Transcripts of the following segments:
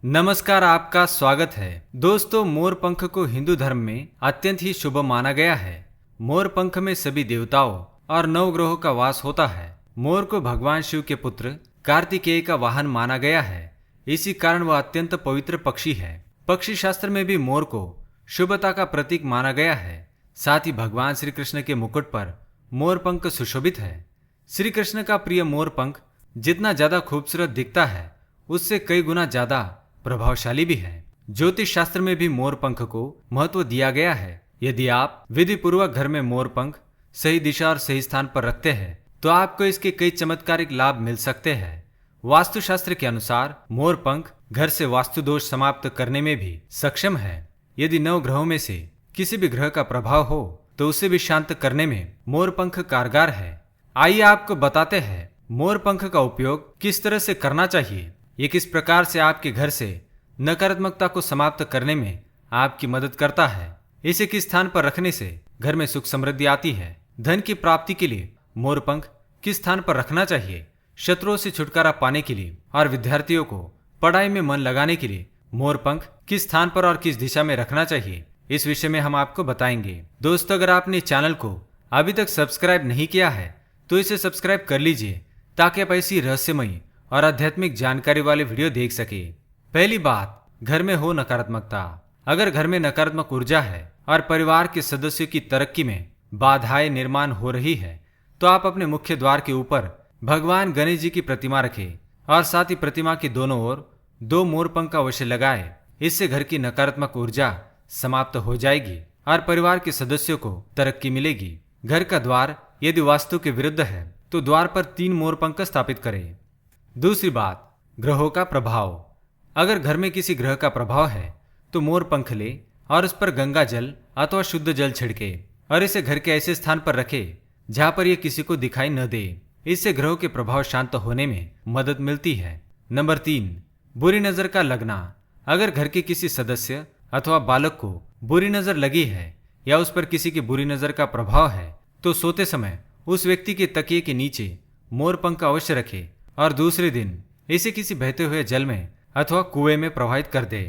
नमस्कार, आपका स्वागत है। दोस्तों, मोर पंख को हिंदू धर्म में अत्यंत ही शुभ माना गया है। मोर पंख में सभी देवताओं और नवग्रहों का वास होता है। मोर को भगवान शिव के पुत्र कार्तिकेय का वाहन माना गया है। इसी कारण वह अत्यंत पवित्र पक्षी है। पक्षी शास्त्र में भी मोर को शुभता का प्रतीक माना गया है। साथ ही भगवान श्री कृष्ण के मुकुट पर मोर पंख सुशोभित है। श्री कृष्ण का प्रिय मोर पंख जितना ज्यादा खूबसूरत दिखता है, उससे कई गुना ज्यादा प्रभावशाली भी है। ज्योतिष शास्त्र में भी मोर पंख को महत्व दिया गया है। यदि आप विधि पूर्वक घर में मोर पंख सही दिशा और सही स्थान पर रखते हैं तो आपको इसके कई चमत्कारिक लाभ मिल सकते हैं। वास्तुशास्त्र के अनुसार मोर पंख घर से वास्तु दोष समाप्त करने में भी सक्षम है। यदि 9 ग्रहों में से किसी भी ग्रह का प्रभाव हो तो उसे भी शांत करने में मोर पंख कारगर है। आइए आपको बताते हैं मोर पंख का उपयोग किस तरह से करना चाहिए। ये किस प्रकार से आपके घर से नकारात्मकता को समाप्त करने में आपकी मदद करता है। इसे किस स्थान पर रखने से घर में सुख समृद्धि आती है। धन की प्राप्ति के लिए मोर पंख किस स्थान पर रखना चाहिए। शत्रुओं से छुटकारा पाने के लिए और विद्यार्थियों को पढ़ाई में मन लगाने के लिए मोर पंख किस स्थान पर और किस दिशा में रखना चाहिए, इस विषय में हम आपको बताएंगे। दोस्तों, अगर आपने चैनल को अभी तक सब्सक्राइब नहीं किया है तो इसे सब्सक्राइब कर लीजिए ताकि आप ऐसी रहस्यमयी और आध्यात्मिक जानकारी वाले वीडियो देख सके। पहली बात, घर में हो नकारात्मकता। अगर घर में नकारात्मक ऊर्जा है और परिवार के सदस्यों की तरक्की में बाधाएं निर्माण हो रही है तो आप अपने मुख्य द्वार के ऊपर भगवान गणेश जी की प्रतिमा रखें और साथ ही प्रतिमा के दोनों ओर 2 मोर पंख अवश्य लगाए। इससे घर की नकारात्मक ऊर्जा समाप्त हो जाएगी और परिवार के सदस्यों को तरक्की मिलेगी। घर का द्वार यदि वास्तु के विरुद्ध है तो द्वार पर 3 मोर पंख स्थापित करें। दूसरी बात, ग्रहों का प्रभाव। अगर घर में किसी ग्रह का प्रभाव है तो मोर पंख ले और उस पर गंगा जल अथवा शुद्ध जल छिड़के और इसे घर के ऐसे स्थान पर रखे जहां पर यह किसी को दिखाई न दे। इससे ग्रहों के प्रभाव शांत होने में मदद मिलती है। नंबर 3, बुरी नजर का लगना। अगर घर के किसी सदस्य अथवा बालक को बुरी नजर लगी है या उस पर किसी की बुरी नजर का प्रभाव है तो सोते समय उस व्यक्ति के तकिए के नीचे मोर पंख अवश्य रखे और दूसरे दिन इसे किसी बहते हुए जल में अथवा कुएं में प्रवाहित कर दे।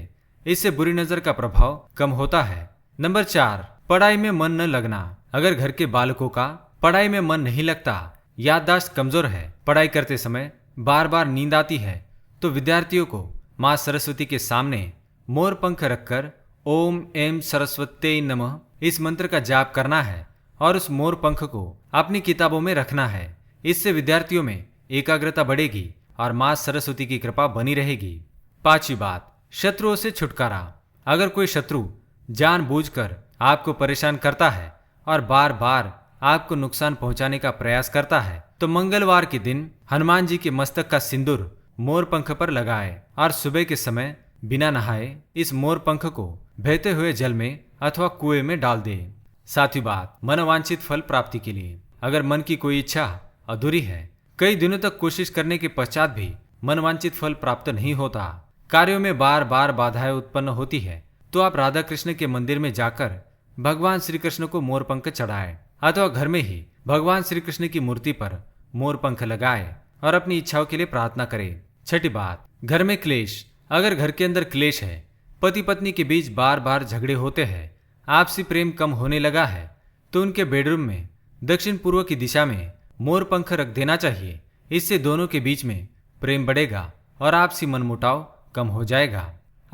इससे बुरी नजर का प्रभाव कम होता है। नंबर 4, पढ़ाई में मन न लगना। अगर घर के बालकों का पढ़ाई में मन नहीं लगता, याददाश्त कमजोर है, पढ़ाई करते समय बार बार नींद आती है तो विद्यार्थियों को माँ सरस्वती के सामने मोर पंख रखकर ओम एम सरस्वत्यै नमः इस मंत्र का जाप करना है और उस मोर पंख को अपनी किताबों में रखना है। इससे विद्यार्थियों में एकाग्रता बढ़ेगी और माँ सरस्वती की कृपा बनी रहेगी। 5वीं बात, शत्रुओं से छुटकारा। अगर कोई शत्रु जानबूझकर आपको परेशान करता है और बार बार आपको नुकसान पहुंचाने का प्रयास करता है तो मंगलवार के दिन हनुमान जी के मस्तक का सिंदूर मोर पंख पर लगाए और सुबह के समय बिना नहाए इस मोर पंख को बहते हुए जल में अथवा कुएं में डाल दे। 7वीं बात, मनोवांछित फल प्राप्ति के लिए। अगर मन की कोई इच्छा अधूरी है, कई दिनों तक कोशिश करने के पश्चात भी मनवांछित फल प्राप्त नहीं होता, कार्यों में बार बार बाधाएं उत्पन्न होती है, तो आप राधा कृष्ण के मंदिर में जाकर भगवान श्री कृष्ण को मोर पंख चढ़ाए अथवा घर में ही भगवान श्री कृष्ण की मूर्ति पर मोर पंख लगाए और अपनी इच्छाओं के लिए प्रार्थना करें। 6ठी बात, घर में क्लेश। अगर घर के अंदर क्लेश है, पति पत्नी के बीच बार बार झगड़े होते हैं, आपसी प्रेम कम होने लगा है तो उनके बेडरूम में दक्षिण पूर्व की दिशा में मोर पंख रख देना चाहिए। इससे दोनों के बीच में प्रेम बढ़ेगा और आपसी मनमुटाव कम हो जाएगा।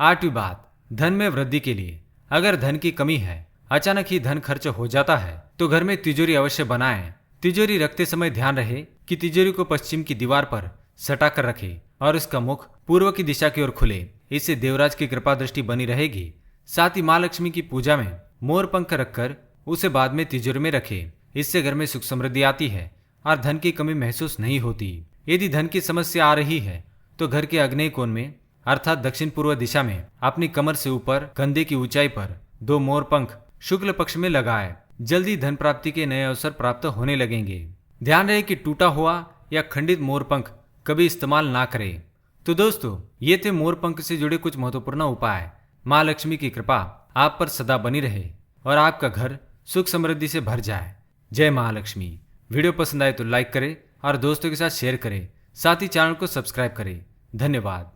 8वीं बात, धन में वृद्धि के लिए। अगर धन की कमी है, अचानक ही धन खर्च हो जाता है तो घर में तिजोरी अवश्य बनाएं। तिजोरी रखते समय ध्यान रहे कि तिजोरी को पश्चिम की दीवार पर सटा कर रखे और इसका मुख पूर्व की दिशा की ओर खुले। इससे देवराज की कृपा दृष्टि बनी रहेगी। साथ ही माँ लक्ष्मी की पूजा में मोर पंख रखकर उसे बाद में तिजोरी में रखे। इससे घर में सुख समृद्धि आती है और धन की कमी महसूस नहीं होती। यदि धन की समस्या आ रही है तो घर के आग्नेय कोण में अर्थात दक्षिण पूर्व दिशा में अपनी कमर से ऊपर कंधे की ऊंचाई पर 2 मोर पंख शुक्ल पक्ष में लगाए। जल्दी धन प्राप्ति के नए अवसर प्राप्त होने लगेंगे। ध्यान रहे कि टूटा हुआ या खंडित मोर पंख कभी इस्तेमाल ना करें। तो दोस्तों, ये थे मोर पंख से जुड़े कुछ महत्वपूर्ण उपाय। माँ लक्ष्मी की कृपा आप पर सदा बनी रहे और आपका घर सुख समृद्धि से भर जाए। जय महालक्ष्मी। वीडियो पसंद आए तो लाइक करें और दोस्तों के साथ शेयर करें। साथ ही चैनल को सब्सक्राइब करें। धन्यवाद।